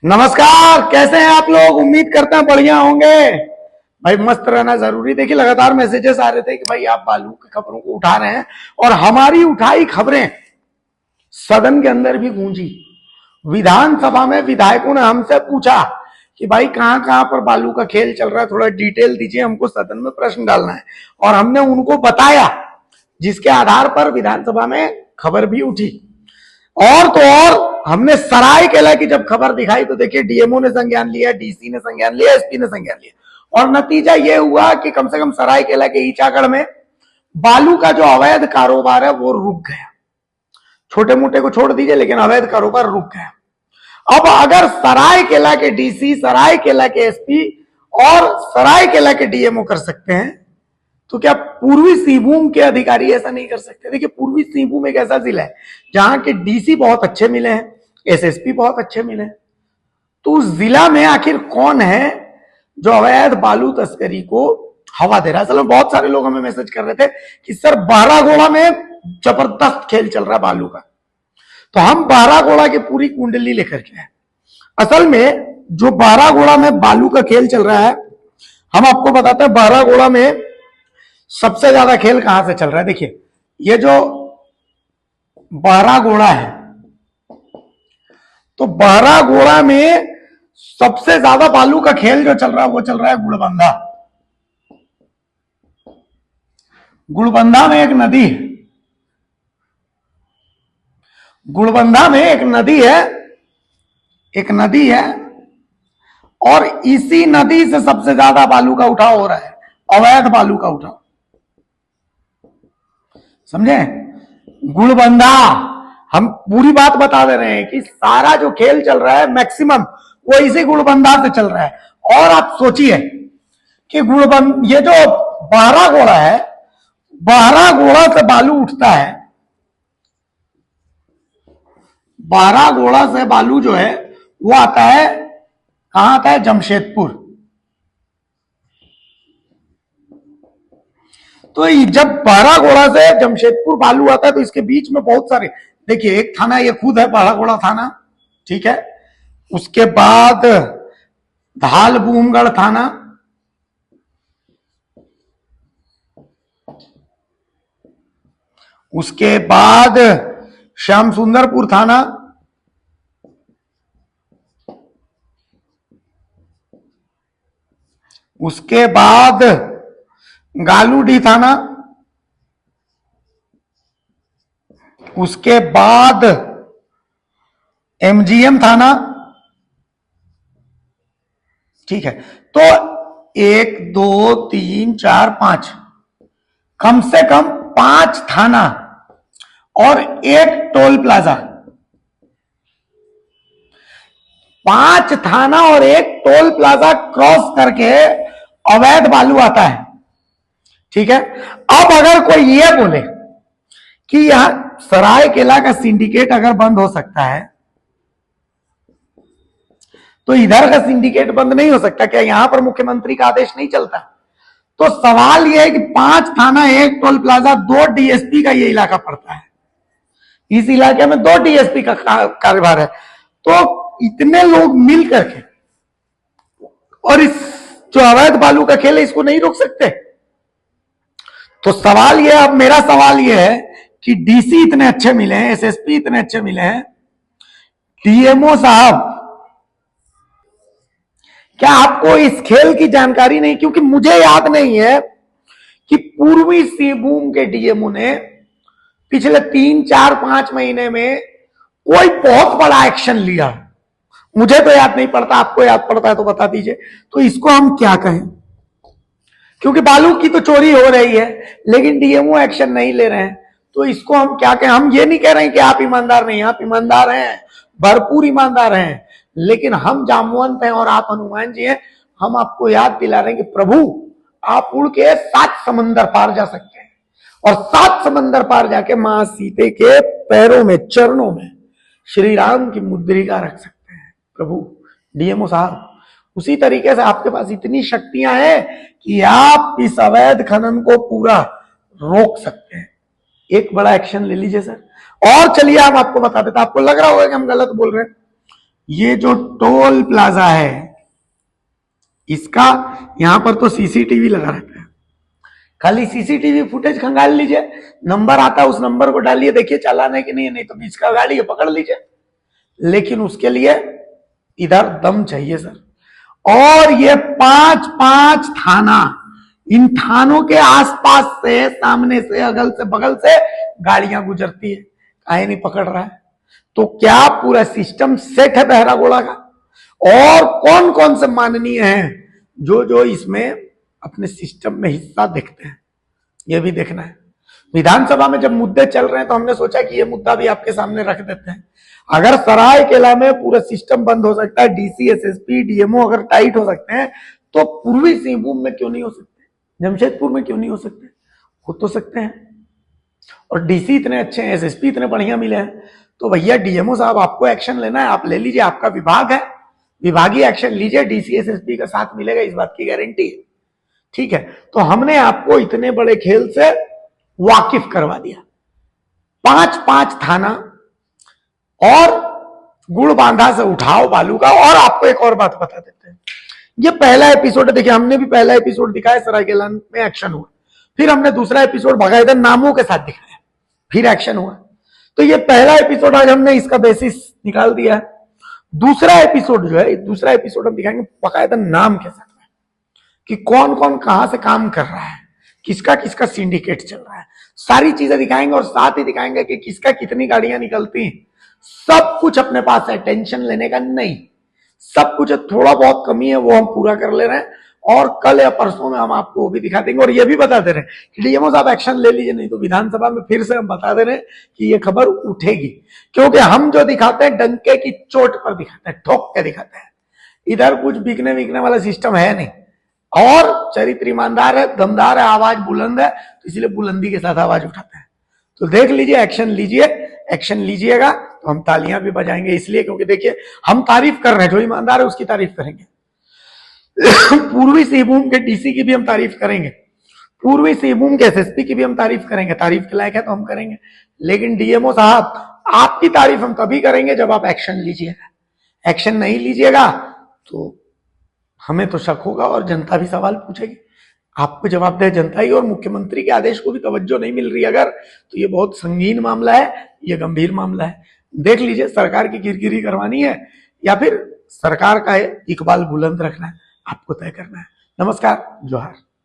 नमस्कार, कैसे हैं आप लोग। उम्मीद करते हैं बढ़िया होंगे। भाई मस्त रहना जरूरी। देखिए लगातार मैसेजेस आ रहे थे कि भाई आप बालू की खबरों को उठा रहे हैं और हमारी उठाई खबरें सदन के अंदर भी गूंजी। विधानसभा में विधायकों ने हमसे पूछा कि भाई कहां कहां पर बालू का खेल चल रहा है, थोड़ा डिटेल दीजिए, हमको सदन में प्रश्न डालना है। और हमने उनको बताया, जिसके आधार पर विधानसभा में खबर भी उठी। और तो और हमने सरायकेला की जब खबर दिखाई तो देखिए डीएमओ ने संज्ञान लिया, डीसी ने संज्ञान लिया, एसपी ने संज्ञान लिया। और नतीजा यह हुआ कि कम से कम सरायकेला के ईचागढ़ में बालू का जो अवैध कारोबार है वो रुक गया। छोटे मोटे को छोड़ दीजिए, लेकिन अवैध कारोबार रुक गया। अब अगर सरायकेला के डीसी, सरायकेला के एसपी और सरायकेला के डीएमओ कर सकते हैं, तो क्या पूर्वी सिंहभूम के अधिकारी ऐसा नहीं कर सकते। देखिए पूर्वी सिंहभूम एक ऐसा जिला है जहां के डीसी बहुत अच्छे मिले हैं, एसएसपी बहुत अच्छे मिले हैं। तो उस जिला में आखिर कौन है जो अवैध बालू तस्करी को हवा दे रहा है। असल में बहुत सारे लोग हमें मैसेज कर रहे थे कि सर बहरागोड़ा में जबरदस्त खेल चल रहा है बालू का। तो हम बहरागोड़ा की पूरी कुंडली लेकर के आए। असल में जो बहरागोड़ा में बालू का खेल चल रहा है, हम आपको बताते हैं बहरागोड़ा में सबसे ज्यादा खेल कहां से चल रहा है। देखिए ये जो बहरागोड़ा है, तो बहरागोड़ा में सबसे ज्यादा बालू का खेल जो चल रहा है वो चल रहा है गुड़बंधा। गुड़बंधा में एक नदी है, गुड़बंधा में एक नदी है और इसी नदी से सबसे ज्यादा बालू का उठाव हो रहा है, अवैध बालू का उठाव। समझे। गुड़बंधा, हम पूरी बात बता दे रहे हैं कि सारा जो खेल चल रहा है मैक्सिमम वो इसी गुड़बंधा से चल रहा है। और आप सोचिए कि ये जो बहरागोड़ा है, बहरागोड़ा से बालू उठता है, बहरागोड़ा से बालू जो है वो आता है, कहां आता है, जमशेदपुर। तो जब बहरागोड़ा से जमशेदपुर बालू आता है तो इसके बीच में बहुत सारे, देखिए एक थाना ये खुद है बहरागोड़ा थाना, ठीक है। उसके बाद धालबूमगढ़ थाना, उसके बाद श्याम सुंदरपुर थाना, उसके बाद गालूडी थाना, उसके बाद एमजीएम थाना, ठीक है। तो 1 2 3 4 5, कम से कम 5 थाना और 1 टोल प्लाजा। 5 थाना और 1 टोल प्लाजा क्रॉस करके अवैध बालू आता है, ठीक है। अब अगर कोई ये बोले कि यहां सरायकेला का सिंडिकेट अगर बंद हो सकता है तो इधर का सिंडिकेट बंद नहीं हो सकता क्या, यहां पर मुख्यमंत्री का आदेश नहीं चलता। तो सवाल यह है कि 5 थाना, 1 टोल प्लाजा, 2 डीएसपी का ये इलाका पड़ता है। इस इलाके में 2 डीएसपी का कार्यभार है। तो इतने लोग मिल करके और इस जो अवैध बालू का खेल है इसको नहीं रोक सकते। तो सवाल यह, अब मेरा सवाल यह है कि डीसी इतने अच्छे मिले हैं, एसएसपी इतने अच्छे मिले हैं, डीएमओ साहब क्या आपको इस खेल की जानकारी नहीं। क्योंकि मुझे याद नहीं है कि पूर्वी सिंहभूम के डीएमओ ने पिछले 3 4 5 महीने में कोई बहुत बड़ा एक्शन लिया। मुझे तो याद नहीं पड़ता, आपको याद पड़ता है तो बता दीजिए। तो इसको हम क्या कहें, क्योंकि बालू की तो चोरी हो रही है लेकिन डीएमओ एक्शन नहीं ले रहे हैं। तो इसको हम क्या कहें। हम ये नहीं कह रहे हैं कि आप ईमानदार नहीं, आप ईमानदार हैं, भरपूर ईमानदार हैं, लेकिन हम जामवंत हैं और आप हनुमान जी हैं। हम आपको याद दिला रहे हैं कि प्रभु आप उड़ के 7 समंदर पार जा सकते हैं और 7 समंदर पार जाके मां सीते के पैरों में, चरणों में श्री राम की मुद्रिका रख सकते हैं। प्रभु डीएमओ साहब, उसी तरीके से आपके पास इतनी शक्तियां हैं कि आप इस अवैध खनन को पूरा रोक सकते हैं। एक बड़ा एक्शन ले लीजिए सर। और चलिए हम आपको बता देते, आपको लग रहा होगा कि हम गलत बोल रहे हैं, ये जो टोल प्लाजा है इसका यहां पर तो सीसीटीवी लगा रहता है, खाली सीसीटीवी फुटेज खंगाल लीजिए, नंबर आता है उस नंबर को डालिए, देखिए चालान है कि नहीं, नहीं तो बीच का गाड़ी है पकड़ लीजिए। लेकिन उसके लिए इधर दम चाहिए सर। और ये 5-5 थाना, इन थानों के आसपास से, सामने से, अगल से, बगल से गाड़ियां गुजरती है, काहे नहीं पकड़ रहा है? तो क्या पूरा सिस्टम सेट है बहरागोड़ा का? और कौन कौन से माननीय हैं जो जो इसमें अपने सिस्टम में हिस्सा देखते हैं, ये भी देखना है। विधानसभा में जब मुद्दे चल रहे हैं तो हमने सोचा कि ये मुद्दा भी आपके सामने रख देते हैं। अगर सरायकेला में पूरा सिस्टम बंद हो सकता है, डीसी, एसएसपी, डीएमओ अगर टाइट हो सकते हैं, तो पूर्वी सिंहभूम में क्यों नहीं हो सकते? जमशेदपुर में क्यों नहीं हो सकते? हो तो सकते हैं। और डीसी इतने अच्छे हैं, एसएसपी इतने बढ़िया मिले हैं, तो भैया डीएमओ साहब आपको एक्शन लेना है, आप ले लीजिए, आपका विभाग है, विभागीय एक्शन लीजिए, डीसी एसएसपी का साथ मिलेगा, इस बात की गारंटी है। ठीक है, तो हमने आपको इतने बड़े खेल से वाकिफ करवा दिया। 5-5 थाना और गुड़ बांधा से उठाओ बालू का। और आपको एक और बात बता देते हैं, ये पहला एपिसोड है, देखिए हमने भी पहला एपिसोड दिखाया, सरायकेला में एक्शन हुआ, फिर हमने दूसरा एपिसोड बाकायदा नामों के साथ दिखाया, फिर एक्शन हुआ। तो ये पहला एपिसोड आज हमने इसका बेसिस निकाल दिया है। दूसरा एपिसोड जो है, दूसरा एपिसोड हम दिखाएंगे बाकायदा नाम के साथ में, कि कौन कौन कहां से काम कर रहा है, किसका किसका सिंडिकेट चल रहा है, सारी चीजें दिखाएंगे। और साथ ही दिखाएंगे कि किसका कितनी गाड़ियां निकलती हैं, सब कुछ अपने पास है, टेंशन लेने का नहीं, सब कुछ है। थोड़ा बहुत कमी है वो हम पूरा कर ले रहे हैं, और कल या परसों में हम आपको वो भी दिखा देंगे। और ये भी बता दे रहे हैं कि डीएमओ साहब एक्शन ले लीजिए, नहीं तो विधानसभा में फिर से हम बता दे रहे हैं कि ये खबर उठेगी, क्योंकि हम जो दिखाते हैं डंके की चोट पर दिखाते हैं, ठोक के दिखाते हैं, इधर कुछ बिकने बिकने वाला सिस्टम है नहीं। और चरित्र ईमानदार है, दमदार है, आवाज बुलंद है, तो इसलिए बुलंदी के साथ आवाज उठाते हैं। तो देख लीजिए, एक्शन लीजिए, एक्शन लीजिएगा तो हम तालियां भी बजाएंगे, इसलिए क्योंकि देखिए हम तारीफ कर रहे हैं, जो ईमानदार है उसकी तारीफ करेंगे। पूर्वी सिंहभूम के डीसी की भी हम तारीफ करेंगे, पूर्वी सिंहभूम के एसएसपी की भी हम तारीफ करेंगे, तारीफ के लायक है तो हम करेंगे। लेकिन डीएमओ साहब, आपकी तारीफ हम तभी करेंगे जब आप एक्शन लीजिएगा। एक्शन नहीं लीजिएगा तो हमें तो शक होगा और जनता भी सवाल पूछेगी। आपको जवाबदेह जनता ही, और मुख्यमंत्री के आदेश को भी तवज्जो नहीं मिल रही अगर, तो ये बहुत संगीन मामला है, ये गंभीर मामला है। देख लीजिए, सरकार की किरकिरी करवानी है या फिर सरकार का इकबाल बुलंद रखना है, आपको तय करना है। नमस्कार, जोहार।